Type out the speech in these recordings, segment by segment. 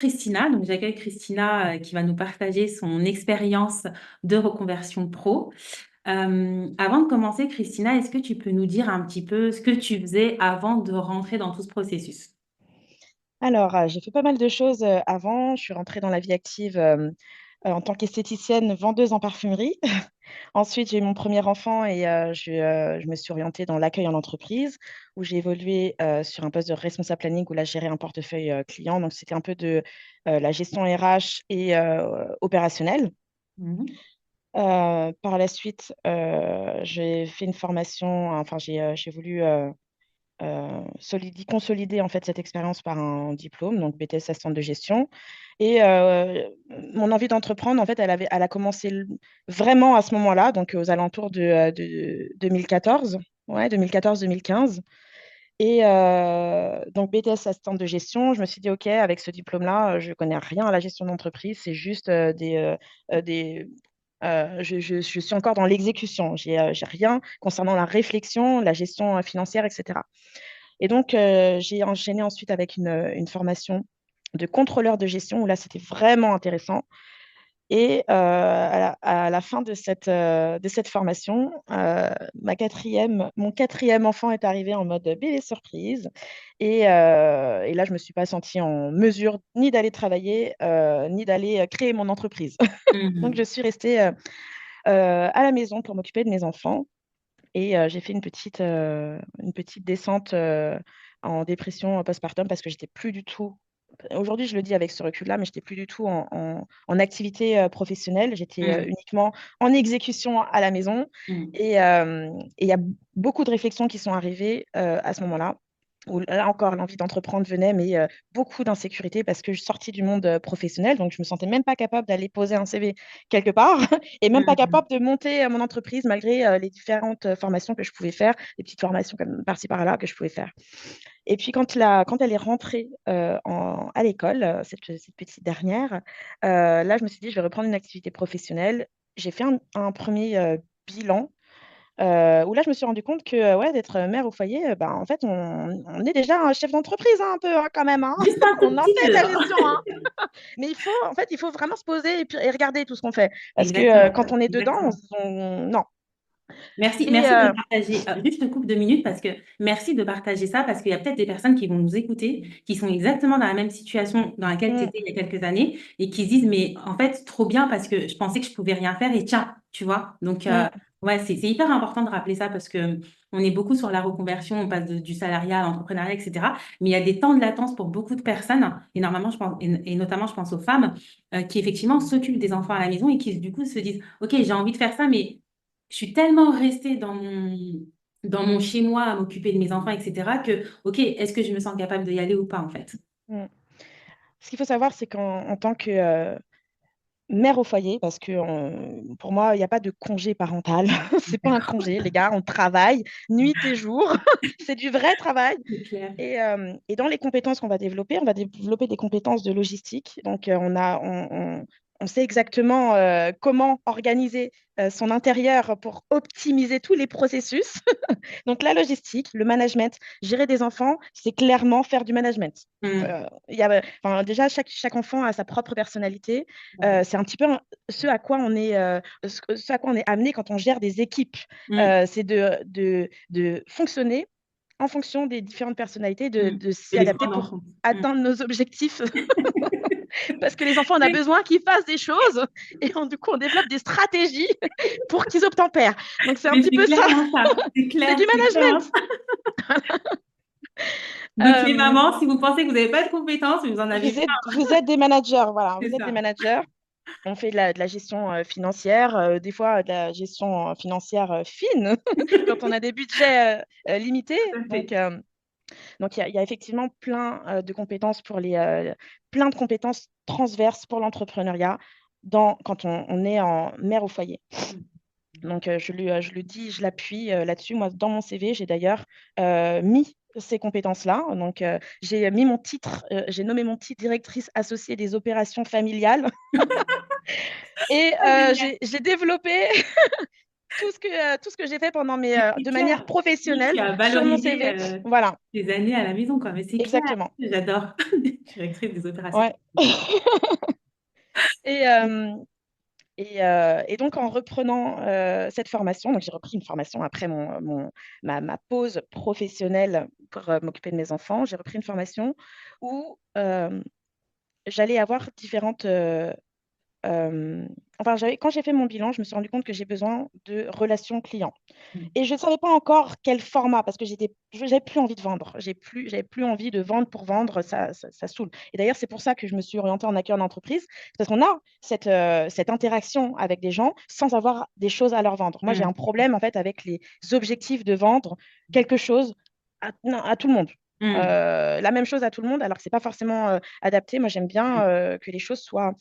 Christina. Donc, j'accueille Christina qui va nous partager son expérience de reconversion pro. Avant de commencer, Christina, est-ce que tu peux nous dire un petit peu ce que tu faisais avant de rentrer dans tout ce processus? Alors, j'ai fait pas mal de choses avant. Je suis rentrée dans la vie active en tant qu'esthéticienne vendeuse en parfumerie. Ensuite, j'ai eu mon premier enfant et je me suis orientée dans l'accueil en entreprise où j'ai évolué sur un poste de responsable planning où là, je gérais un portefeuille client. Donc, c'était un peu de la gestion RH et opérationnelle. Mhm. Par la suite, j'ai fait une formation, enfin, j'ai voulu consolider en fait cette expérience par un diplôme, donc BTS assistante de gestion. Et mon envie d'entreprendre, en fait, elle a commencé vraiment à ce moment-là, donc aux alentours de 2014, ouais, 2014-2015. Et donc BTS assistante de gestion, je me suis dit, OK, avec ce diplôme-là, je ne connais rien à la gestion d'entreprise, c'est juste des je suis encore dans l'exécution. J'ai rien concernant la réflexion, la gestion financière, etc. Et donc, j'ai enchaîné ensuite avec une formation de contrôleur de gestion où là, c'était vraiment intéressant. Et à la fin de cette formation, mon quatrième enfant est arrivé en mode bébé surprise. Et là, je ne me suis pas sentie en mesure ni d'aller travailler, ni d'aller créer mon entreprise. Donc, je Mhm. suis restée à la maison pour m'occuper de mes enfants. Et j'ai fait une petite descente en dépression postpartum parce que j'étais plus du tout. Aujourd'hui, je le dis avec ce recul-là, mais j'étais plus du tout en activité professionnelle. J'étais Mhm. uniquement en exécution à la maison. Mhm. Et il y a beaucoup de réflexions qui sont arrivées à ce moment-là, où là encore, l'envie d'entreprendre venait, mais beaucoup d'insécurité parce que je sortais du monde professionnel. Donc, je me sentais même pas capable d'aller poser un CV quelque part et même pas Mhm. capable de monter mon entreprise malgré les différentes formations que je pouvais faire, les petites formations comme par-ci par-là que je pouvais faire. Et puis quand elle est rentrée à l'école, cette petite dernière, là, je me suis dit, je vais reprendre une activité professionnelle. J'ai fait un premier bilan où là, je me suis rendu compte que ouais, d'être mère au foyer, ben, en fait, on est déjà un chef d'entreprise hein, un peu hein, quand même. Hein. Juste un tout On en petit fait de peu, la hein. gestion. Hein. Mais en fait, il faut vraiment se poser et regarder tout ce qu'on fait. Parce que Exactement. quand on est dedans, Exactement. non. Merci, Et merci de partager. Juste, je te coupe 2 minutes parce que merci de partager ça parce qu'il y a peut-être des personnes qui vont nous écouter, qui sont exactement dans la même situation dans laquelle tu mm, étais il y a quelques années et qui se disent, mais en fait, trop bien parce que je pensais que je pouvais rien faire et tiens, tu vois. Donc, mm, ouais, c'est hyper important de rappeler ça parce que on est beaucoup sur la reconversion, on passe du salariat à l'entrepreneuriat, etc. Mais il y a des temps de latence pour beaucoup de personnes et normalement, je pense, et notamment, je pense aux femmes qui effectivement s'occupent des enfants à la maison et qui du coup se disent, OK, j'ai envie de faire ça, mais je suis tellement restée dans mon chez-moi à m'occuper de mes enfants, etc., que, OK, est-ce que je me sens capable d'y aller ou pas, en fait? mm. Ce qu'il faut savoir, c'est qu'en tant que mère au foyer, parce que pour moi, il n'y a pas de congé parental. C'est pas un D'accord. congé, les gars. On travaille nuit et jour. C'est du vrai travail. C'est clair. Et dans les compétences qu'on va développer, on va développer des compétences de logistique. Donc, on sait exactement comment organiser son intérieur pour optimiser tous les processus. Donc, la logistique, le management, gérer des enfants, c'est clairement faire du management. Hmm. Enfin, déjà, chaque enfant a sa propre personnalité. C'est un petit peu ce à quoi on est amené quand on gère des équipes. Hmm. C'est de fonctionner en fonction des différentes personnalités, Hmm. de De s'y les adapter prendre en pour compte. Hmm. atteindre nos objectifs. Parce que les enfants, on a besoin qu'ils fassent des choses et du coup, on développe des stratégies pour qu'ils obtempèrent. Donc, c'est un Mais petit c'est peu ça. clairement ça. C'est C'est clair, du c'est clairement management. ça. Donc, les Euh, mamans, si vous pensez que vous n'avez pas de compétences, vous en avez pas. vous êtes des managers, voilà, C'est vous êtes des ça. managers. On fait de la gestion financière, des fois de la gestion financière fine, quand on a des budgets limités. Tout à Donc, fait. il y a effectivement plein de compétences transverses pour l'entrepreneuriat quand on est en mère au foyer. Hmm. Donc, je le dis, je l'appuie là-dessus. Moi, dans mon CV, j'ai d'ailleurs mis ces compétences-là. Donc, j'ai nommé mon titre directrice associée des opérations familiales. Et Ah, génial. j'ai développé tout ce que j'ai fait pendant Mais c'est de manière clair. Oui, professionnelle tu as sur mon valorisé CV. Voilà, tes années à la maison, quoi. Mais c'est clair, exactement. j'adore. Directrice des opérations. Ouais. Et, euh, et donc, en reprenant cette formation, donc j'ai repris une formation après ma pause professionnelle pour m'occuper de mes enfants, j'ai repris une formation où j'allais avoir différentes enfin, quand j'ai fait mon bilan, je me suis rendu compte que j'ai besoin de relations clients. Mm. Et je ne savais pas encore quel format, parce que j'avais plus envie de vendre. J'avais plus envie de vendre pour vendre, ça saoule. Et d'ailleurs, c'est pour ça que je me suis orientée en accueil d'entreprise, parce qu'on a cette interaction avec des gens sans avoir des choses à leur vendre. Moi, j'ai Mm. un problème, en fait, avec les objectifs de vendre quelque chose à tout le monde. Mm. La même chose à tout le monde, alors que ce n'est pas forcément adapté. Moi, j'aime bien que les choses soient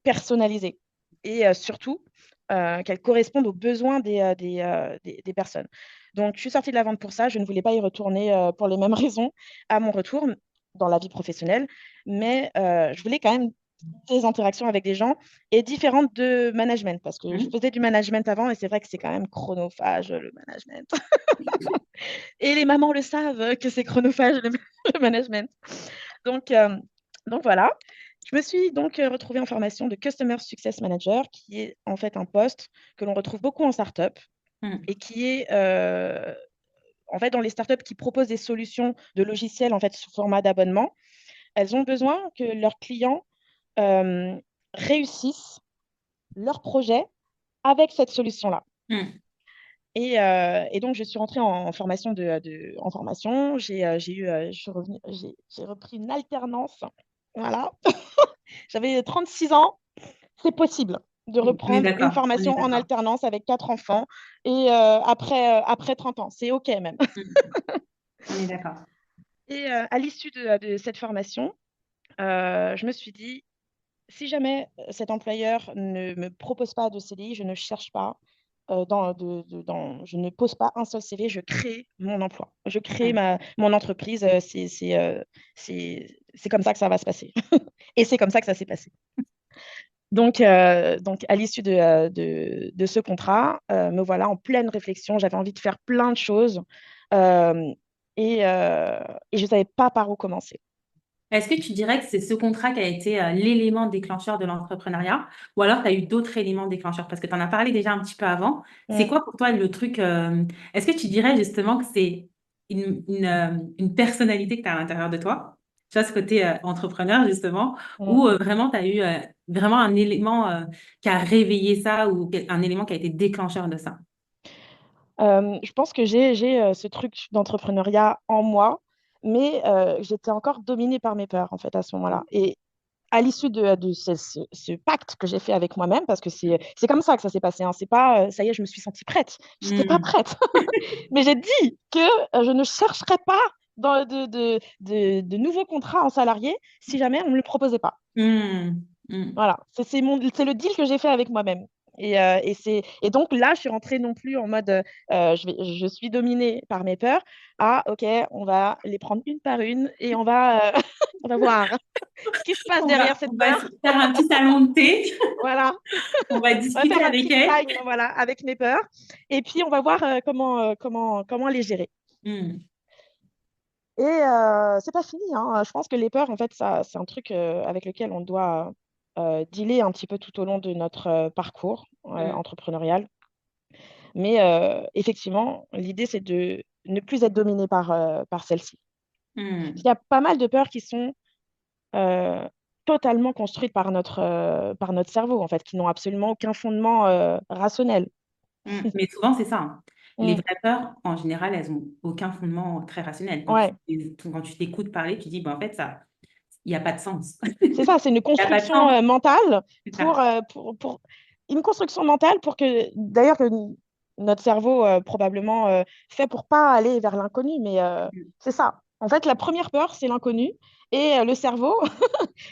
personnalisées et surtout qu'elles correspondent aux besoins des personnes. Donc, je suis sortie de la vente pour ça. Je ne voulais pas y retourner pour les mêmes raisons à mon retour dans la vie professionnelle, mais je voulais quand même des interactions avec des gens et différentes de management parce que je Mm. faisais du management avant et c'est vrai que c'est quand même chronophage le management. Et les mamans le savent que c'est chronophage le management. Donc, euh, donc voilà. Je me suis donc retrouvée en formation de Customer Success Manager, qui est en fait un poste que l'on retrouve beaucoup en startup Mm. et qui est en fait dans les startups qui proposent des solutions de logiciels en fait sous format d'abonnement. Elles ont besoin que leurs clients euh, réussissent leur projet avec cette solution-là. Mm. Et donc, je suis rentrée en formation. En formation. J'ai repris une alternance. Voilà. J'avais 36 ans. C'est possible de On est reprendre une d'accord. On est formation en d'accord. alternance avec 4 enfants et après 30 ans. C'est OK même. Mm. On est d'accord. Et à l'issue de cette formation, je me suis dit, si jamais cet employeur ne me propose pas de CDI, je ne cherche pas, je ne pose pas un seul CV, je crée mon emploi. Je crée Mm. mon entreprise. C'est comme ça que ça va se passer. Et c'est comme ça que ça s'est passé. Donc, à l'issue de ce contrat, me voilà en pleine réflexion. J'avais envie de faire plein de choses euh, et je ne savais pas par où commencer. Est-ce que tu dirais que c'est ce contrat qui a été l'élément déclencheur de l'entrepreneuriat ou alors tu as eu d'autres éléments déclencheurs? Parce que tu en as parlé déjà un petit peu avant. C'est Mm, quoi pour toi le truc est-ce que tu dirais justement que c'est une personnalité que tu as à l'intérieur de toi? Tu vois, ce côté entrepreneur justement, mm. ou vraiment tu as eu vraiment un élément qui a réveillé ça ou un élément qui a été déclencheur de ça? Je pense que j'ai ce truc d'entrepreneuriat en moi, mais j'étais encore dominée par mes peurs, en fait, à ce moment-là. Et à l'issue de ce pacte que j'ai fait avec moi-même, parce que c'est comme ça que ça s'est passé, hein. C'est pas, ça y est, je me suis sentie prête. Je n'étais pas Hmm. prête. Mais j'ai dit que je ne chercherais pas de nouveaux contrats en salarié si jamais on ne me le proposait pas. Hmm. Hmm. Voilà, c'est le deal que j'ai fait avec moi-même. Et donc là, je suis rentrée non plus en mode je suis dominée par mes peurs. Ah, ok, on va les prendre une par une et on va voir ce qui se passe derrière cette On va se peur. faire un petit salon de thé. Voilà, On va on va discuter faire un avec petit elle. time voilà, avec mes peurs. Et puis, on va voir comment les gérer. Hmm. Et c'est pas fini, hein. Je pense que les peurs, en fait, ça, c'est un truc avec lequel on doit dealer un petit peu tout au long de notre parcours Hmm. entrepreneurial. Mais effectivement, l'idée, c'est de ne plus être dominé par celle-ci. Il Hmm. y a pas mal de peurs qui sont euh, totalement construites par notre cerveau, en fait, qui n'ont absolument aucun fondement rationnel. Mais souvent, c'est ça, hein. Les Mm. vraies peurs, en général, elles n'ont aucun fondement très rationnel. Ouais, Quand tu t'écoutes parler, tu dis, bah, en fait, ça, il n'y a pas de sens. c'est ça, c'est une Il n'y a pas de construction sens. mentale C'est ça. une construction mentale pour que, d'ailleurs, que notre cerveau probablement fait pour pas aller vers l'inconnu, mais c'est ça. En fait, la première peur, c'est l'inconnu, et le cerveau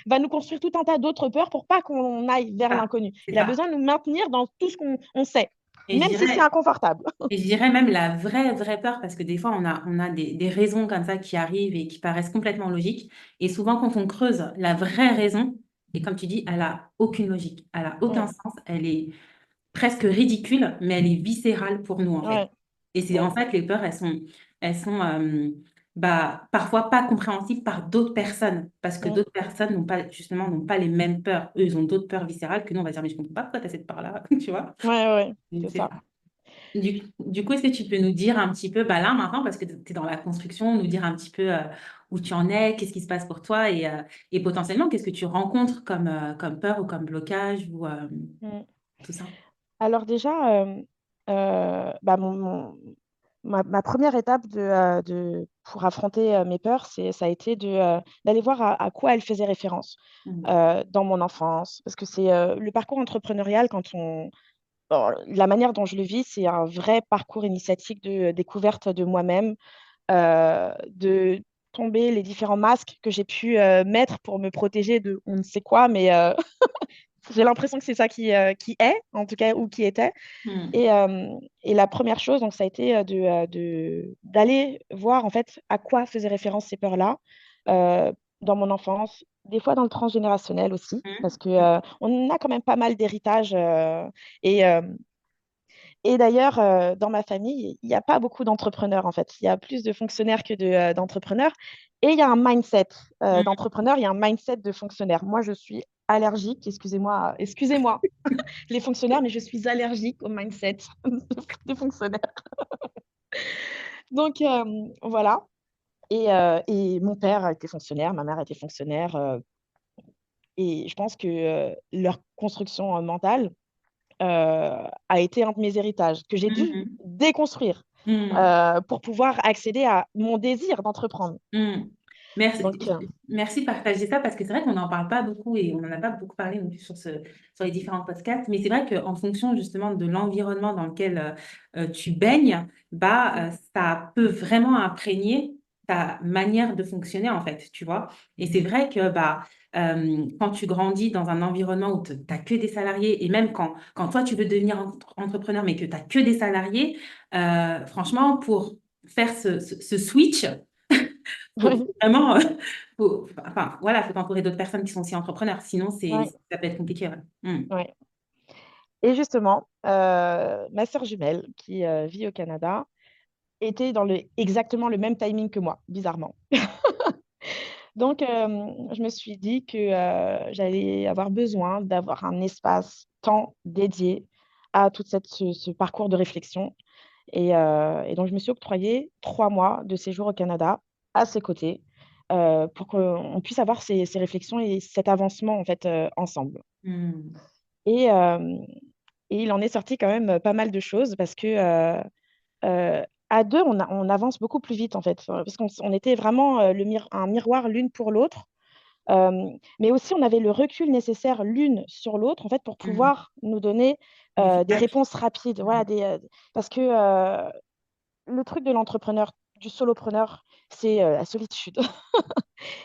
va nous construire tout un tas d'autres peurs pour pas qu'on aille C'est vers ça. l'inconnu. C'est Il a ça. besoin de nous maintenir dans tout ce qu'on on sait, Et je même si c'est dirais, inconfortable. et je dirais même la vraie peur, parce que des fois, on a des raisons comme ça qui arrivent et qui paraissent complètement logiques. Et souvent, quand on creuse la vraie raison, et comme tu dis, elle a aucune logique, elle a aucun Mm, sens, elle est presque ridicule, mais elle est viscérale pour nous, en fait. Ouais, Et c'est en ouais, fait, les peurs, elles sont bah, parfois pas compréhensibles par d'autres personnes, parce que mm, d'autres personnes n'ont pas, justement, n'ont pas les mêmes peurs. Eux, ils ont d'autres peurs viscérales que nous, on va dire, mais je comprends pas pourquoi tu as cette peur-là, tu vois. ouais, Donc, c'est c'est ça. ça. Du coup, est-ce que tu peux nous dire un petit peu, bah là maintenant, parce que tu es dans la construction, nous dire un petit peu où tu en es, qu'est-ce qui se passe pour toi et potentiellement, qu'est-ce que tu rencontres comme, comme peur ou comme blocage ou Mm. tout ça? Alors déjà, bah, ma première étape pour affronter mes peurs, ça a été d'aller voir à quoi elle faisait référence Mhm. dans mon enfance. Parce que c'est le parcours entrepreneurial, bon, la manière dont je le vis, c'est un vrai parcours initiatique de découverte de moi-même, de tomber les différents masques que j'ai pu mettre pour me protéger de on ne sait quoi, mais j'ai l'impression que c'est ça qui est, en tout cas, ou qui était. Mhm. Et la première chose, donc, ça a été d'aller voir en fait à quoi faisaient référence ces peurs-là dans mon enfance, des fois dans le transgénérationnel aussi, parce que on a quand même pas mal d'héritage. Et, euh, et d'ailleurs, dans ma famille, il n'y a pas beaucoup d'entrepreneurs en fait. Il y a plus de fonctionnaires que d'entrepreneurs. Et il y a un mindset Mhm. d'entrepreneur, il y a un mindset de fonctionnaire. Moi, je suis allergique, excusez-moi, les fonctionnaires, mais je suis allergique au mindset des fonctionnaires. Donc, voilà. Et mon père était fonctionnaire, ma mère était fonctionnaire. Et je pense que leur construction mentale a été un de mes héritages que j'ai dû Mhm. déconstruire Mhm. pour pouvoir accéder à mon désir d'entreprendre. Hmm. Merci, Donc, merci de partager ça parce que c'est vrai qu'on n'en parle pas beaucoup et on n'en a pas beaucoup parlé non plus sur les différents podcasts. Mais c'est vrai qu'en fonction justement de l'environnement dans lequel tu baignes, bah, ça peut vraiment imprégner ta manière de fonctionner en fait, tu vois. Et c'est vrai que bah, quand tu grandis dans un environnement où tu n'as que des salariés et même quand toi tu veux devenir entrepreneur mais que tu n'as que des salariés, franchement, pour faire ce switch, faut oui, vraiment, enfin, voilà, faut t'entourer d'autres personnes qui sont aussi entrepreneurs. Sinon, oui, ça peut être compliqué. Ouais. Hmm. oui. Et justement, ma sœur jumelle, qui vit au Canada, était dans exactement le même timing que moi, bizarrement. Donc, je me suis dit que j'allais avoir besoin d'avoir un espace, temps dédié à ce parcours de réflexion. Et donc, je me suis octroyé 3 mois de séjour au Canada à ses côtés pour qu'on puisse avoir ces réflexions et cet avancement en fait ensemble. Hmm. Et, euh, et il en est sorti quand même pas mal de choses parce que à deux, on avance beaucoup plus vite en fait, parce qu'on était vraiment un miroir l'une pour l'autre. Mais aussi, on avait le recul nécessaire l'une sur l'autre, en fait, pour Hmm. pouvoir nous donner Du des feedback. réponses rapides. Voilà, parce que le truc de l'entrepreneur, du solopreneur, c'est la solitude.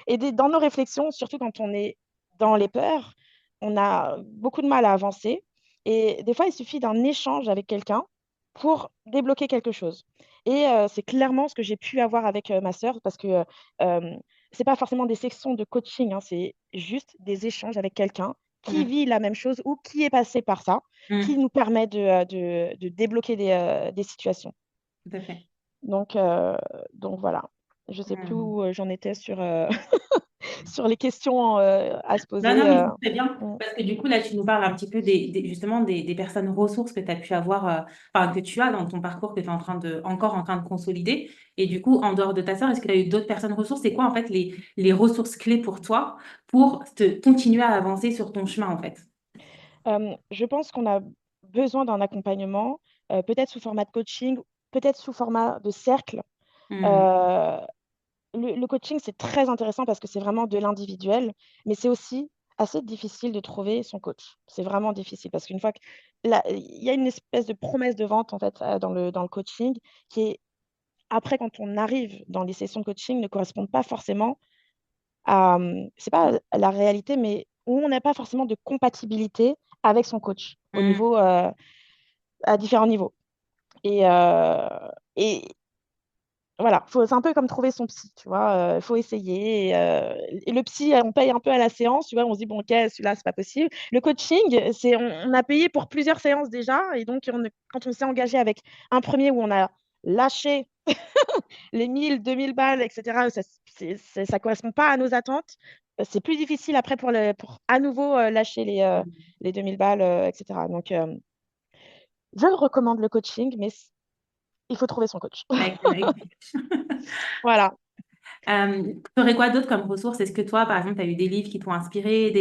Et dans nos réflexions, surtout quand on est dans les peurs, on a beaucoup de mal à avancer. Et des fois, il suffit d'un échange avec quelqu'un pour débloquer quelque chose. Et c'est clairement ce que j'ai pu avoir avec ma sœur, parce que c'est pas forcément des sections de coaching, hein, c'est juste des échanges avec quelqu'un qui Hmm. vit la même chose ou qui est passé par ça, qui Hmm. nous permet de débloquer des situations. Tout à fait. Donc, euh, donc voilà. Je sais plus Hmm. où j'en étais sur les questions à se Non, non, poser. mais c'est très bien. Mm, Parce que du coup, là, tu nous parles un petit peu justement des personnes ressources que tu as pu avoir, enfin, que tu as dans ton parcours que tu es encore en train de consolider. Et du coup, en dehors de ta sœur, est-ce que tu as eu d'autres personnes ressources? C'est quoi, en fait, les ressources clés pour toi pour continuer à avancer sur ton chemin, en fait? je pense qu'on a besoin d'un accompagnement, peut-être sous format de coaching, peut-être sous format de cercle. Hmm. Euh, le coaching, c'est très intéressant parce que c'est vraiment de l'individuel, mais c'est aussi assez difficile de trouver son coach. C'est vraiment difficile parce qu'une fois que il y a une espèce de promesse de vente en fait dans le coaching qui est après quand on arrive dans les sessions de coaching ne correspondent pas forcément c'est pas la réalité, mais où on n'a pas forcément de compatibilité avec son coach Hmm. à différents niveaux. Et, euh, et voilà, c'est un peu comme trouver son psy, tu vois. Il faut essayer. Et le psy, on paye un peu à la séance, tu vois. On se dit, bon, ok, celui-là, c'est pas possible. Le coaching, on a payé pour plusieurs séances déjà. Et donc, quand on s'est engagé avec un premier où on a lâché les 1000, 2000 balles, etc., ça correspond pas à nos attentes. C'est plus difficile après pour à nouveau lâcher les 2000 balles, etc. Donc, je recommande le coaching, mais il faut trouver son coach. Avec- Voilà. Tu aurais quoi d'autre comme ressources? Est-ce que toi, par exemple, tu as eu des livres qui t'ont inspiré,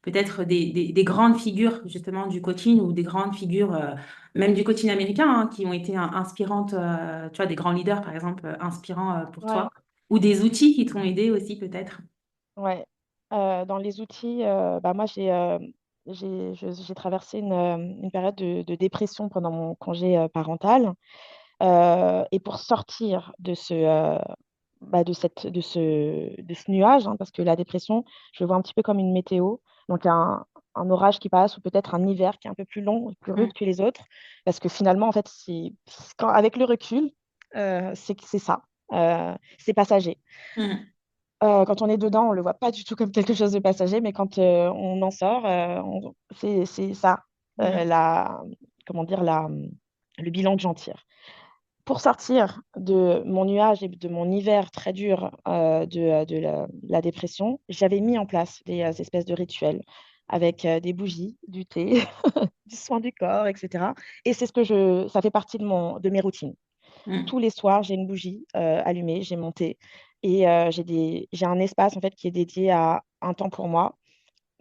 peut-être des grandes figures justement du coaching ou des grandes figures, même du coaching américain, hein, qui ont été inspirantes, tu vois, des grands leaders, par exemple, inspirants pour toi, Ouais. ou des outils qui t'ont aidé aussi, peut-être? Ouais. Dans les outils, bah moi, j'ai traversé une période de dépression pendant mon congé parental. Et pour sortir de ce nuage, hein, parce que la dépression, je le vois un petit peu comme une météo, donc un orage qui passe ou peut-être un hiver qui est un peu plus long, plus Mm, rude que les autres, parce que finalement, en fait, avec le recul, c'est ça. C'est passager. mm, Quand on est dedans, on ne le voit pas du tout comme quelque chose de passager, mais quand on en sort, c'est ça, mm, comment dire, le bilan que j'en tire. Pour sortir de mon nuage et de mon hiver très dur de la dépression, j'avais mis en place des espèces de rituels avec des bougies, du thé, du soin du corps, etc. Et c'est ça fait partie de mes routines. mm, Tous les soirs, j'ai une bougie allumée, j'ai mon thé et j'ai un espace en fait qui est dédié à un temps pour moi,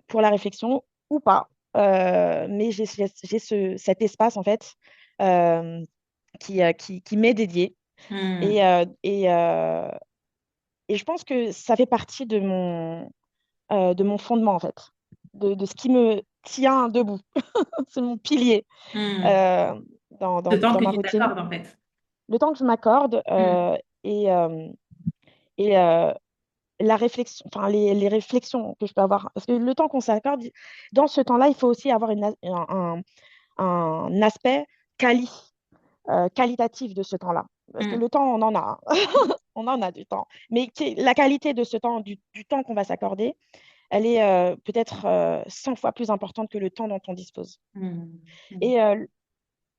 pour la réflexion ou pas. Mais j'ai cet espace en fait euh, qui m'est dédié et, mm, euh, et, euh, et je pense que ça fait partie de mon fondement en fait, de ce qui me tient debout. C'est mon pilier mm. euh, dans, Le dans, temps dans que ma tu routine. t'accordes, en fait. Le temps que je m'accorde Mm, et, euh, et la réflexion, enfin les réflexions que je peux avoir. Parce que le temps qu'on s'accorde, dans ce temps-là, il faut aussi avoir un aspect quali, qualitatif de ce temps-là. Parce que mm, le temps, on en a, hein. On en a du temps. Mais la qualité de ce temps, du temps qu'on va s'accorder, elle est peut-être 100 fois plus importante que le temps dont on dispose. mm, mm, Et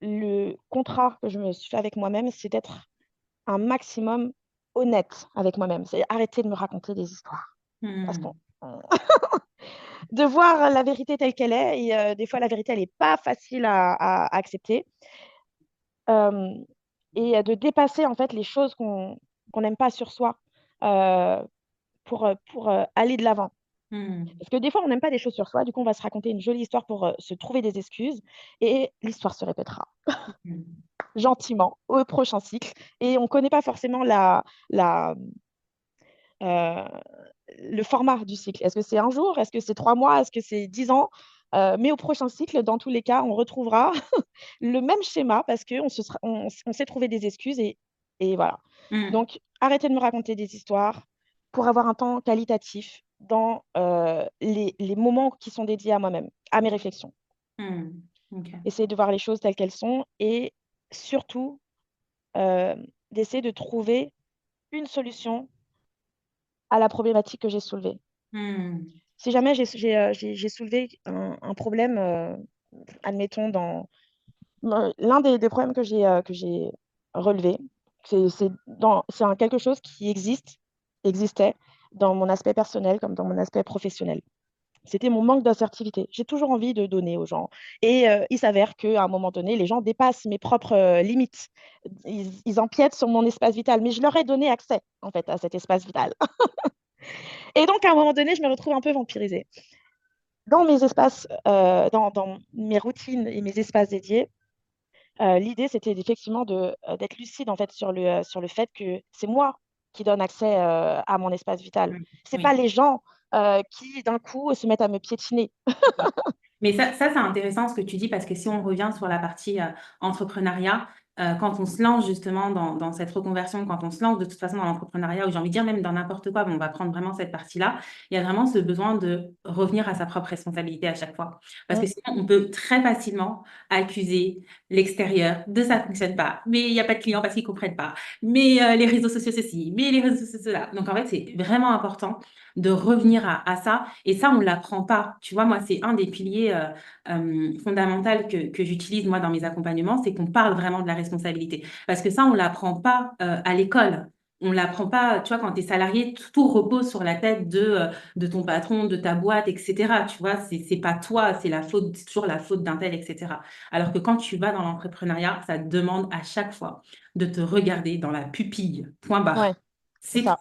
le contrat que je me suis fait avec moi-même, c'est d'être un maximum honnête avec moi-même. C'est arrêter de me raconter des histoires. Parce qu'on mm, de voir la vérité telle qu'elle est. Et des fois, la vérité, elle n'est pas facile à accepter. Euh, et de dépasser, en fait, les choses qu'on n'aime pas sur soi euh, pour aller de l'avant. mm, Parce que des fois, on n'aime pas des choses sur soi. Du coup, on va se raconter une jolie histoire pour se trouver des excuses. Et l'histoire se répétera mm, gentiment au prochain cycle. Et on ne connaît pas forcément euh, le format du cycle. Est-ce que c'est un jour? Est-ce que c'est 3 mois? Est-ce que c'est 10 ans? Mais au prochain cycle, dans tous les cas, on retrouvera le même schéma parce qu'on s'est trouvé des excuses et voilà. mm, Donc, arrêtez de me raconter des histoires pour avoir un temps qualitatif dans les moments qui sont dédiés à moi-même, à mes réflexions. mm. Ok. Essayer de voir les choses telles qu'elles sont et surtout euh, d'essayer de trouver une solution à la problématique que j'ai soulevée. Mm, Si jamais j'ai soulevé un problème, admettons, l'un des problèmes que j'ai relevé, c'est quelque chose qui existait dans mon aspect personnel comme dans mon aspect professionnel. C'était mon manque d'assertivité. J'ai toujours envie de donner aux gens. Et il s'avère qu'à un moment donné, les gens dépassent mes propres limites. Ils empiètent sur mon espace vital, mais je leur ai donné accès, en fait, à cet espace vital. Et donc, à un moment donné, je me retrouve un peu vampirisée. Dans mes espaces, dans mes routines et mes espaces dédiés, l'idée, c'était effectivement d'être lucide en fait sur le fait que c'est moi qui donne accès à mon espace vital. mm. C'est pas Oui. les gens qui d'un coup se mettent à me piétiner. Mais ça c'est intéressant ce que tu dis parce que si on revient sur la partie entrepreneuriat, quand on se lance justement dans cette reconversion, quand on se lance de toute façon dans l'entrepreneuriat, ou j'ai envie de dire même dans n'importe quoi, mais on va prendre vraiment cette partie-là, il y a vraiment ce besoin de revenir à sa propre responsabilité à chaque fois. Parce que Mm. sinon, on peut très facilement accuser l'extérieur de ça ne fonctionne pas, mais il n'y a pas de clients parce qu'ils ne comprennent pas, mais les réseaux sociaux ceci, mais les réseaux sociaux cela. Donc en fait, c'est vraiment important de revenir à ça. Et ça, on ne l'apprend pas. Tu vois, moi, c'est un des piliers fondamental que j'utilise moi dans mes accompagnements, c'est qu'on parle vraiment de la responsabilité. Parce que ça, on ne l'apprend pas à l'école. On ne l'apprend pas, tu vois, quand tu es salarié, tout repose sur la tête de ton patron, de ta boîte, etc. Tu vois, c'est pas toi, c'est la faute, c'est toujours la faute d'un tel, etc. Alors que quand tu vas dans l'entrepreneuriat, ça te demande à chaque fois de te regarder dans la pupille, point Ouais, barre. c'est C'est tout. ça.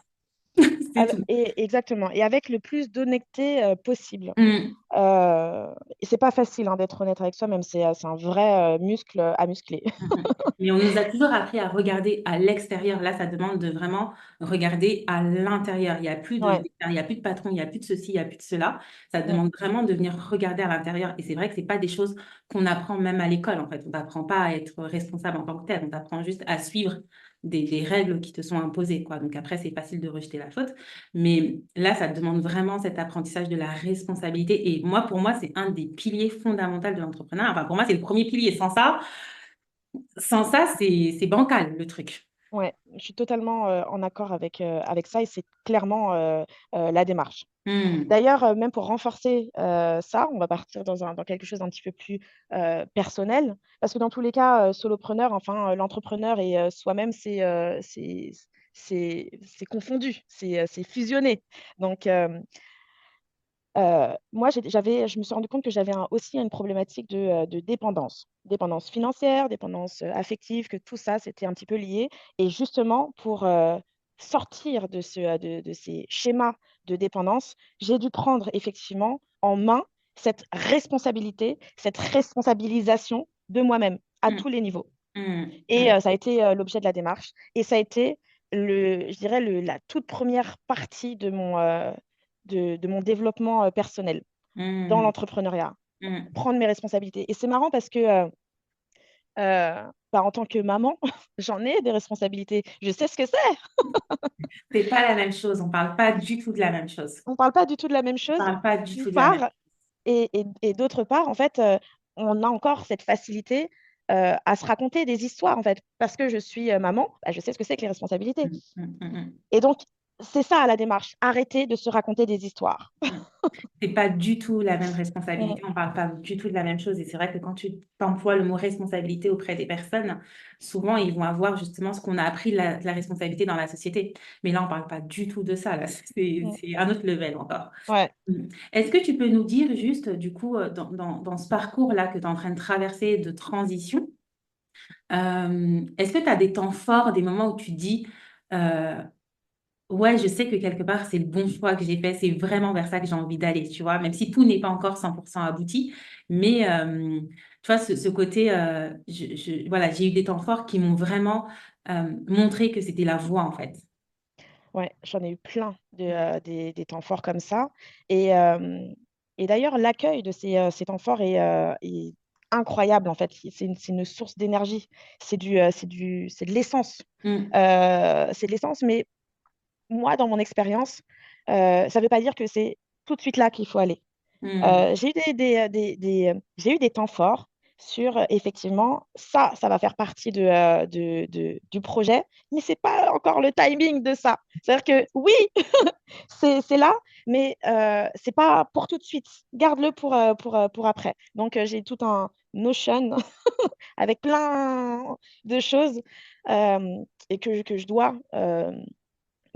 C'est tout. Exactement. Et avec le plus d'honnêteté possible. Mm. Et c'est pas facile hein, d'être honnête avec soi-même, c'est un vrai muscle à muscler. Mhm. Mais on nous a toujours appris à regarder à l'extérieur. Là, ça demande de vraiment regarder à l'intérieur. Ouais. Il y a plus de patron, il y a plus de ceci, il y a plus de cela. Ça Mm, demande vraiment de venir regarder à l'intérieur. Et c'est vrai que c'est pas des choses qu'on apprend même à l'école, en fait. On t'apprend pas à être responsable en tant que tel. On t'apprend juste à suivre des règles qui te sont imposées, quoi. Donc après, c'est facile de rejeter la faute. Mais là, ça demande vraiment cet apprentissage de la responsabilité. Et moi, pour moi, c'est un des piliers fondamentaux de l'entrepreneur. Enfin, pour moi, c'est le premier pilier. Sans ça, c'est bancal, le truc. ouais, je suis totalement en accord avec ça et c'est clairement la démarche. Hmm. D'ailleurs, même pour renforcer ça, on va partir dans quelque chose d'un petit peu plus personnel, parce que dans tous les cas, solopreneur, enfin, l'entrepreneur et soi-même, c'est confondu, c'est fusionné. Donc, moi, je me suis rendu compte que j'avais aussi une problématique de dépendance. Dépendance financière, dépendance affective, que tout ça, c'était un petit peu lié. Et justement, pour sortir de ces schémas de dépendance, j'ai dû prendre effectivement en main cette responsabilité, cette responsabilisation de moi-même à Hmm. tous les niveaux. Hmm. Et Hmm. ça a été l'objet de la démarche. Et ça a été, je dirais, la toute première partie de mon développement personnel dans Hmm. l'entrepreneuriat. Hmm. Prendre mes responsabilités. Et c'est marrant parce que, bah, en tant que maman, j'en ai des responsabilités. Je sais ce que c'est. C'est pas la même chose. On parle pas du tout de la même chose. On ne parle pas du tout de la même On chose, parle pas du d'une tout de la même. part. Et d'autre part, en fait, on a encore cette facilité à se raconter des histoires, en fait. Parce que je suis maman, bah, je sais ce que c'est que les responsabilités. Hmm. Hmm. Hmm. Hmm. Et donc, c'est ça la démarche. Arrêter de se raconter des histoires. Hmm. C'est pas du tout la même Mm, responsabilité, on parle pas du tout de la même chose. Et c'est vrai que quand tu emploies le mot responsabilité auprès des personnes, souvent ils vont avoir justement ce qu'on a appris de la responsabilité dans la société. Mais là, on parle pas du tout de ça, là. mm. C'est un autre level encore. Ouais. Mm. Est-ce que tu peux nous dire juste, du coup, dans ce parcours-là que tu es en train de traverser de transition, est-ce que tu as des temps forts, des moments où tu dis, euh, ouais, je sais que quelque part, c'est le bon choix que j'ai fait, c'est vraiment vers ça que j'ai envie d'aller, tu vois, même si tout n'est pas encore 100% abouti, mais tu vois, ce côté, voilà, j'ai eu des temps forts qui m'ont vraiment montré que c'était la voie, en fait. Ouais, j'en ai eu plein des temps forts comme ça. Et, hem et d'ailleurs, l'accueil de ces temps forts est incroyable, en fait. C'est une source d'énergie. C'est de l'essence. Mm, C'est de l'essence, mais moi, dans mon expérience, ça ne veut pas dire que c'est tout de suite là qu'il faut aller. mm, J'ai eu j'ai eu des temps forts sur, effectivement, ça va faire partie du projet, mais c'est pas encore le timing de ça. C'est-à-dire que oui, c'est là, mais c'est pas pour tout de suite. Garde-le pour après. Donc j'ai tout un Notion avec plein de choses, et que je dois,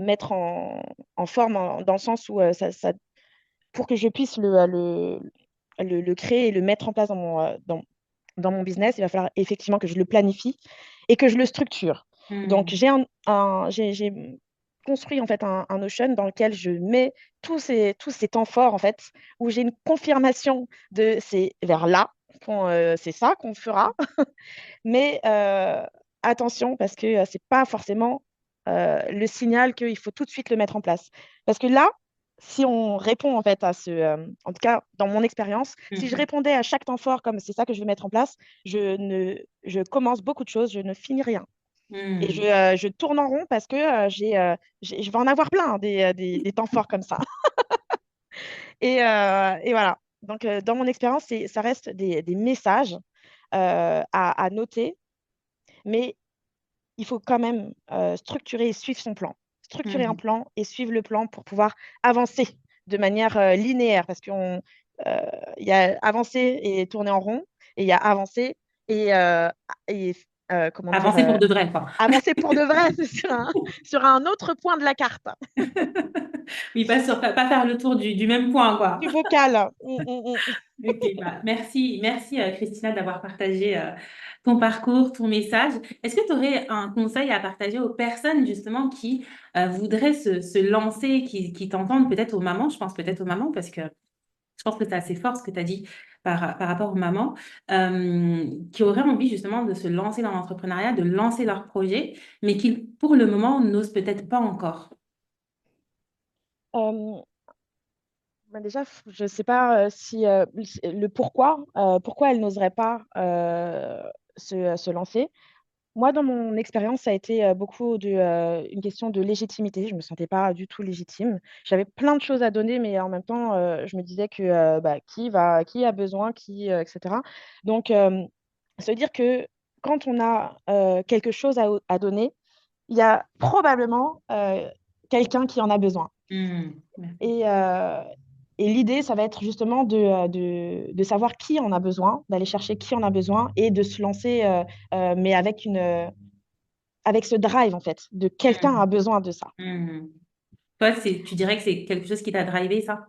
mettre en forme, dans le sens où, ça pour que je puisse le créer et le mettre en place dans mon business, il va falloir effectivement que je le planifie et que je le structure. Donc, mm, j'ai construit en fait un Notion dans lequel je mets tous ces temps forts en fait, où j'ai une confirmation de c'est vers là, c'est ça qu'on fera. Mais attention, parce que c'est pas forcément le signal qu'il faut tout de suite le mettre en place. Parce que là, si on répond en fait à en tout cas dans mon expérience, si je Mhm. répondais à chaque temps fort comme c'est ça que je veux mettre en place, je commence beaucoup de choses, je ne finis rien. Et Mhm. je tourne en rond parce que je vais en avoir plein des temps forts comme ça. Et voilà. Donc, dans mon expérience, ça reste des messages à noter, mais il faut quand même structurer et suivre son plan. Structurer un Mhm. plan et suivre le plan pour pouvoir avancer de manière linéaire, parce il y a avancer et tourner en rond, et il y a avancer et, et comment dire, Avancer pour de vrai, quoi. avancer pour de vrai sur un autre point de la carte, Oui, pas faire le tour du même point, quoi. du vocal. Ok, bah, merci Christina d'avoir partagé ton parcours, ton message. Est-ce que tu aurais un conseil à partager aux personnes justement qui voudraient se lancer, qui t'entendent peut-être aux mamans, je pense peut-être aux mamans parce que je pense que c'est assez fort ce que tu as dit par rapport aux mamans, qui auraient envie justement de se lancer dans l'entrepreneuriat, de lancer leur projet, mais qui pour le moment n'osent peut-être pas encore. Euh, Bah déjà, je ne sais pas si le pourquoi elle n'oserait pas se lancer. Moi, dans mon expérience, ça a été beaucoup une question de légitimité. Je ne me sentais pas du tout légitime. J'avais plein de choses à donner, mais en même temps, je me disais que bah, qui a besoin, etc. Donc, se dire que quand on a quelque chose à donner, il y a probablement quelqu'un qui en a besoin. Merci. Et, euh, et l'idée, ça va être justement de savoir qui en a besoin, d'aller chercher qui en a besoin et de se lancer, mais avec ce drive, en fait, de quelqu'un a Hmm. besoin de ça. Hmm. Toi, tu dirais que c'est quelque chose qui t'a drivé, ça?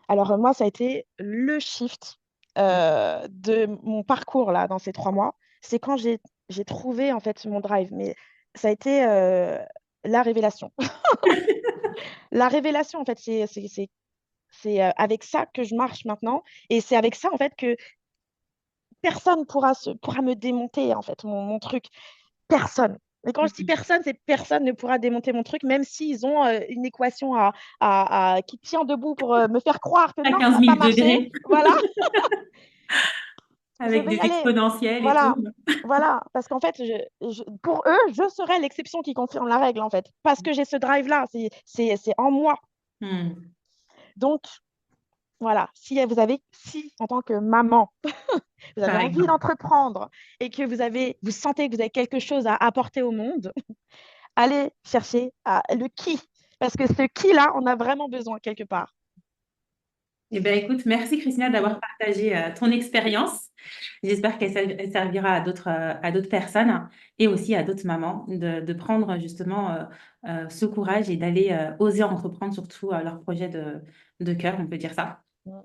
Alors, moi, ça a été le shift de mon parcours là, dans ces 3 mois. C'est quand j'ai trouvé, en fait, mon drive. Mais ça a été la révélation. La révélation, en fait, c'est avec ça que je marche maintenant. Et c'est avec ça, en fait, que personne pourra me démonter, en fait, mon truc. Personne. Et quand je dis Hmm. personne, c'est personne ne pourra démonter mon truc, même s'ils ont une équation qui tient debout pour me faire croire que À non, ça quinze va pas mille marcher. degrés, Voilà, je avec vais des y aller. exponentielles et Voilà, tout. voilà. Parce qu'en fait, pour eux, je serai l'exception qui confirme la règle, en fait. Parce que j'ai ce drive-là, c'est en moi. Hmm. Donc, voilà, si en tant que maman, vous avez Par envie exemple. d'entreprendre et que vous sentez que vous avez quelque chose à apporter au monde, allez chercher le qui. Parce que ce qui-là, on a vraiment besoin quelque part. Eh bien, écoute, merci Christina d'avoir Mm. partagé ton expérience. J'espère elle servira à d'autres personnes et aussi à d'autres mamans de prendre justement ce courage et d'aller oser entreprendre surtout leur projet de cœur, on peut dire ça. Mm.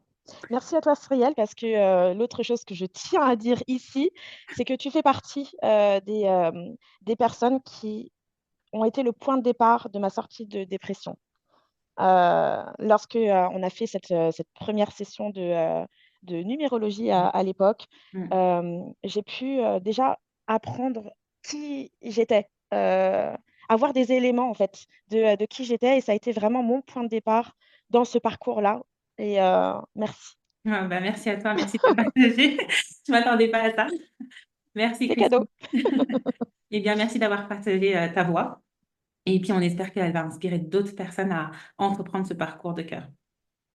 Merci à toi, Cyrielle, parce que l'autre chose que je tiens à dire ici, c'est que tu fais partie des personnes qui ont été le point de départ de ma sortie de dépression. Lorsque on a fait cette première session de numérologie à l'époque, Mm. j'ai pu déjà apprendre qui j'étais, avoir des éléments en fait de qui j'étais, et ça a été vraiment mon point de départ dans ce parcours-là. Et merci. Ah, bah, merci à toi, merci de partager. Je ne m'attendais pas à ça. Merci C'est cadeau. Christine. Eh bien, merci d'avoir partagé ta voix. Et puis, on espère qu'elle va inspirer d'autres personnes à entreprendre ce parcours de cœur.